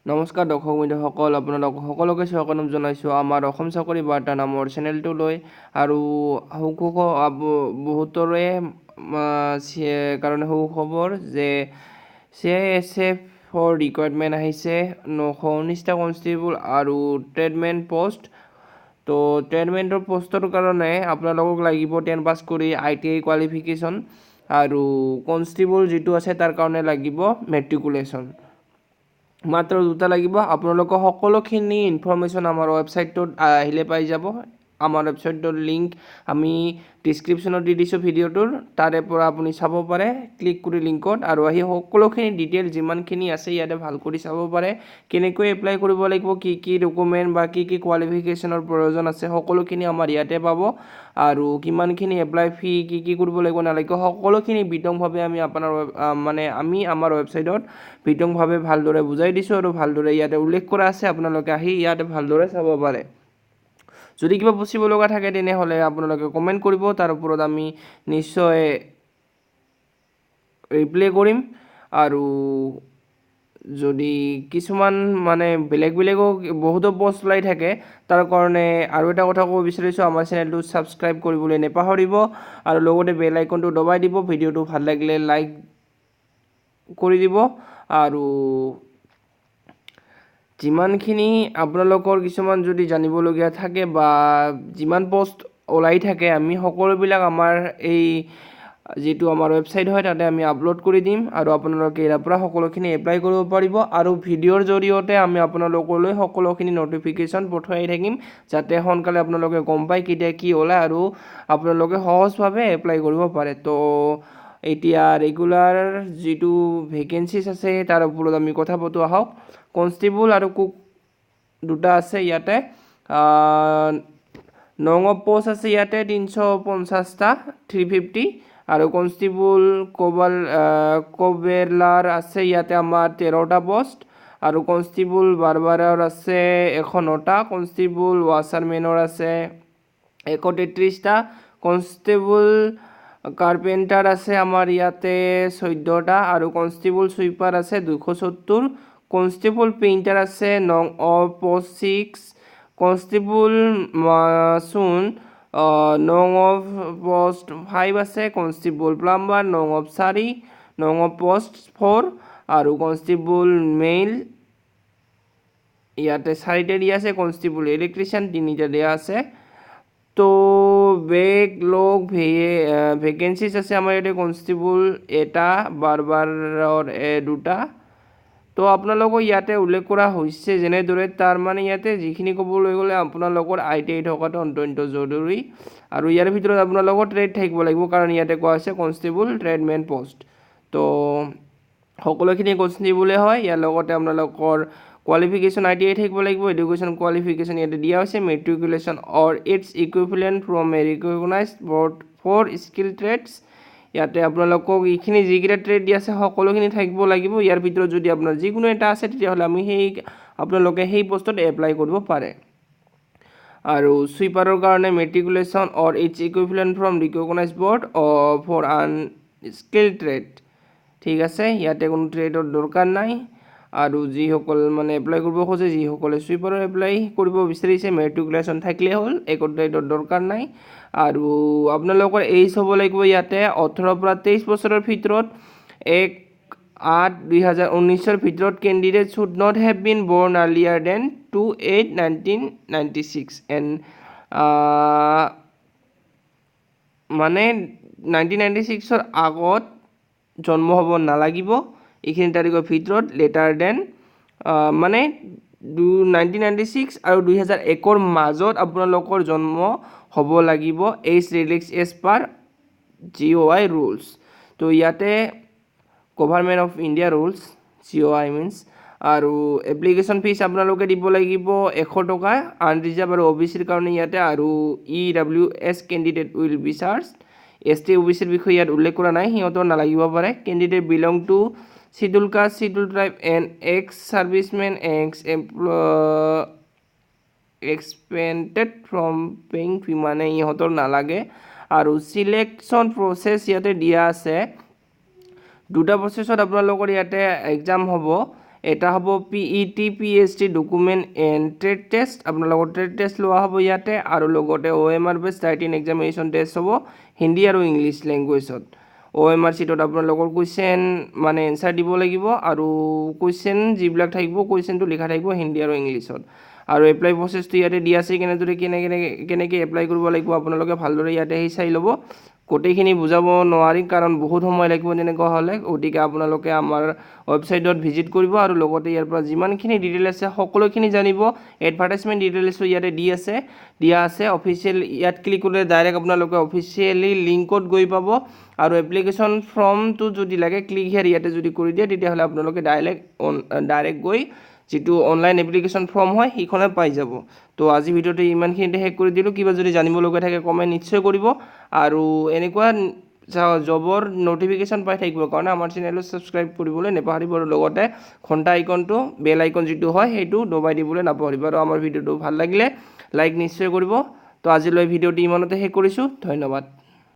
নমস্কাৰ দৰ্শক বন্ধুসকল, আপোনালোক সকলোকে স্বাগতম জনাইছোঁ আমাৰ অসম চাকৰি বাৰ্তা নামৰ চেনেলটোলৈ। আৰু বহুতৰে কাৰণে সুখবৰ যে CISF ৰিকুৱাৰমেণ্ট আহিছে 919টা কনষ্টেবল আৰু ট্ৰেডমেন পোষ্ট। তো ট্ৰেডমেণ্টৰ পোষ্টৰ কাৰণে আপোনালোকক লাগিব 10 পাছ কৰি ITI কোৱালিফিকেশ্যন, আৰু কনষ্টেবল যিটো আছে তাৰ কাৰণে লাগিব মেট্ৰিকুলেশ্যন। মাত্ৰ দুটা লাগিব। আপোনালোকৰ সকলোখিনি ইনফৰমেশ্যন আমাৰ ৱেবছাইটটোত আহিলে পাই যাব। আমাৰ ৱেবছাইটৰ লিংক আমি ডিছক্ৰিপশ্যনত দি দিছোঁ ভিডিঅ'টোৰ, তাৰে পৰা আপুনি চাব পাৰে ক্লিক কৰি লিংকত, আৰু আহি সকলোখিনি ডিটেইল যিমানখিনি আছে ইয়াতে ভাল কৰি চাব পাৰে। কেনেকৈ এপ্লাই কৰিব লাগিব, কি কি ডকুমেণ্ট বা কি কি কোৱালিফিকেশ্যনৰ প্ৰয়োজন আছে সকলোখিনি আমাৰ ইয়াতে পাব। আৰু কিমানখিনি এপ্লাই ফি কি কি কৰিব লাগিব নালাগিব সকলোখিনি বিতংভাৱে আমি আমাৰ ৱেবছাইটত বিতংভাৱে ভালদৰে বুজাই দিছোঁ, আৰু ভালদৰে ইয়াতে উল্লেখ কৰা আছে। আপোনালোকে আহি ইয়াতে ভালদৰে চাব পাৰে। যদি কিবা পুছিব লগা থাকে তেনেহ'লে আপোনালোকে কমেণ্ট কৰিব, তাৰ ওপৰত আমি নিশ্চয় ৰিপ্লাই কৰিম। আৰু যদি কিছুমান বেলেগো বহুতো পষ্ট ওলাই থাকে, তাৰ কাৰণে আৰু এটা কথা ক'ব বিচাৰিছোঁ, আমাৰ চেনেলটো ছাবস্ক্ৰাইব কৰিবলৈ নাপাহৰিব, আৰু লগতে বেল আইকনটো দবাই দিব। ভিডিঅ'টো ভাল লাগিলে লাইক কৰি দিব। আৰু যিমানখিনি আপোনালোকৰ কিছুমান যদি জানিবলগীয়া থাকে বা যিমান পষ্ট ওলাই থাকে, আমি সকলোবিলাক আমাৰ এই যিটো আমাৰ ৱেবছাইট হয় তাতে আমি আপলোড কৰি দিম, আৰু আপোনালোকে ইয়াৰ পৰা সকলোখিনি এপ্লাই কৰিব পাৰিব। আৰু ভিডিঅ'ৰ জৰিয়তে আমি আপোনালোকলৈ সকলোখিনি নটিফিকেশ্যন পঠাই থাকিম, যাতে সোনকালে আপোনালোকে গম পায় কেতিয়া কি ওলায় আৰু আপোনালোকে সহজভাৱে এপ্লাই কৰিব পাৰে। তো এতিয়া ৰেগুলাৰ যিটো ভেকেঞ্চিজ আছে তাৰ ওপৰত আমি কথা পাতোঁ আহক। কনষ্টেবল আৰু কুক দুটা আছে ইয়াতে। 9 পোষ্ট আছে ইয়াতে 350টা 350, আৰু কনষ্টেবল কবেলাৰ আছে ইয়াতে আমাৰ 13টা পোষ্ট, আৰু কনষ্টেবল বাৰবাৰৰ আছে 109টা, কনষ্টেবল ৱাচাৰমেনৰ আছে 133টা, কনষ্টেবল কাৰ্পেণ্টাৰ আছে আমাৰ ইয়াতে 14টা, আৰু কনষ্টেবল চুইপাৰ আছে 270, কনষ্টেবল পেইণ্টাৰ আছে 9 পোষ্ট 6, কনষ্টেবল মাছুন 9 পোষ্ট 5 আছে, কনষ্টেবল প্লাম্বাৰ 9 পোষ্ট 4, আৰু কনষ্টেবল মেইল ইয়াতে 4টা দিয়া আছে, কনষ্টেবল ইলেক্ট্ৰিচিয়ান 3টা দিয়া আছে। তো ভেকেঞ্চিজ আছে আমাৰ ইয়াতে কনষ্টেবল এটা, বাৰবাৰৰ 2টা। তো আপোনালোকৰ ইয়াতে উল্লেখ কৰা হৈছে যেনেদৰে, ইয়াতে যিখিনি ক'বলৈ গ'লে আপোনালোকৰ ITI থকাটো অত্যন্ত জৰুৰী, আৰু ইয়াৰ ভিতৰত আপোনালোকৰ ট্ৰেড থাকিব লাগিব, কাৰণ ইয়াতে কোৱা হৈছে কনষ্টেবল ট্ৰেডমেন পোষ্ট। তো সকলোখিনি কনষ্টেবলে হয়। ইয়াৰ লগতে আপোনালোকৰ কোৱালিফিকেশ্যন ITI থাকিব লাগিব। এডুকেশ্যন কোৱালিফিকেশ্যন ইয়াতে দিয়া হৈছে matriculation or its equivalent from a recognised board for skill trades. ইয়াতে আপোনালোকক এইখিনি যিকেইটা ট্ৰেড দিয়া আছে সকলোখিনি থাকিব লাগিব। ইয়াৰ ভিতৰত যদি আপোনাৰ যিকোনো এটা আছে তেতিয়াহ'লে আপোনালোকে সেই পোষ্টত এপ্লাই কৰিব পাৰে। আৰু চুইপাৰৰ কাৰণে matriculation or its equivalent from recognised board for আন স্কিল ট্ৰেড। ঠিক আছে, ইয়াতে কোনো ট্ৰেডৰ দৰকাৰ নাই। আৰু যিসকল এপ্লাই কৰিব খোজে, যিসকলে চুইপাৰৰ এপ্লাই কৰিব বিচাৰিছে, মেট্ৰিকুলেশ্যন থাকিলে হ'ল, একো ট্ৰেডৰ দৰকাৰ নাই। আৰু আপোনালোকৰ এইজ হ'ব লাগিব ইয়াতে 18 পৰা 23 বছৰৰ ভিতৰত। 1/8/2019 ভিতৰত candidate should not have been born earlier than 2/8/1996 and 1996ৰ আগত জন্ম হ'ব নালাগিব। এইখিনি তাৰিখৰ ভিতৰত লেটাৰ দেন 1996 আৰু 2001ৰ মাজত আপোনালোকৰ জন্ম হ'ব লাগিব। Age relax age per GOI rules. তো ইয়াতে government of India rules GOI means. আৰু এপ্লিকেশ্যন ফিজ আপোনালোকে দিব লাগিব 100 টকা আনৰিজাৰ্ভ আৰু OBCৰ কাৰণে ইয়াতে। আৰু EWS candidate will be charge. ST OBCৰ বিষয়ে ইয়াত উল্লেখ কৰা নাই, সিহঁতৰ নালাগিব পাৰে। Candidate belong to schedule caste, schedule tribe and ex servicemen, ex exempted from paying fee, ইহঁতৰ নালাগে। আৰু চিলেকশ্যন প্ৰচেছ ইয়াতে দিয়া আছে 2টা প্ৰচেছত আপোনালোকৰ ইয়াতে এক্সাম হ'ব। এটা হ'ব PET PhD document and trade test, আপোনালোকৰ ট্ৰেড টেষ্ট লোৱা হ'ব ইয়াতে, আৰু লগতে OMR বেছ ৰাইটিং এক্সামিনেশ্যন টেষ্ট হ'ব হিন্দী আৰু ইংলিছ লেংগুৱেজত। OMR চিটত আপোনালোকৰ কুৱেশ্যন মানে এনচাৰ দিব লাগিব, আৰু কুৱেশ্যন যিবিলাক থাকিব কুৱেশ্যনটো লিখা থাকিব হিন্দী আৰু ইংলিছত। আৰু এপ্লাই প্ৰচেছটো ইয়াতে দিয়া আছে, কেনেকৈ এপ্লাই কৰিব লাগিব আপোনালোকে ভালদৰে ইয়াতে আহি চাই ল'ব। গোটেইখিনি বুজাব নোৱাৰিম কাৰণ বহুত সময় লাগিব তেনেকুৱা হ'লে, গতিকে আপোনালোকে আমাৰ ৱেবছাইটত ভিজিট কৰিব, আৰু লগতে ইয়াৰ পৰা যিমানখিনি ডিটেইল আছে সকলোখিনি জানিব। এডভাৰটাইজমেণ্ট ডিটেইলছো ইয়াতে দিয়া আছে অফিচিয়েল, ইয়াত ক্লিক কৰিলে ডাইৰেক্ট আপোনালোকে অফিচিয়েলি লিংকত গৈ পাব, আৰু এপ্লিকেশ্যন ফৰ্মটো যদি লাগে ক্লিক হিয়াৰ ইয়াতে যদি কৰি দিয়ে তেতিয়াহ'লে আপোনালোকে ডাইৰেক্ট গৈ যিটো অনলাইন এপ্লিকেশ্যন ফৰ্ম হয় সেইখনে পাই যাব। তো আজি ভিডিঅ'টো ইমানখিনিতে শেষ কৰি দিলোঁ। কিবা যদি জানিবলগীয়া থাকে কমেণ্ট নিশ্চয় কৰিব, আৰু এনেকুৱা জবৰ নটিফিকেশ্যন পাই থাকিবৰ কাৰণে আমাৰ চেনেলটো ছাবস্ক্ৰাইব কৰিবলৈ নাপাহৰিব, আৰু লগতে ঘণ্টা আইকনটো বেল আইকন যিটো হয় সেইটো দবাই দিবলৈ নাপাহৰিব। আৰু আমাৰ ভিডিঅ'টো ভাল লাগিলে লাইক নিশ্চয় কৰিব। তো আজিলৈ ভিডিঅ'টো ইমানতে শেষ কৰিছোঁ, ধন্যবাদ।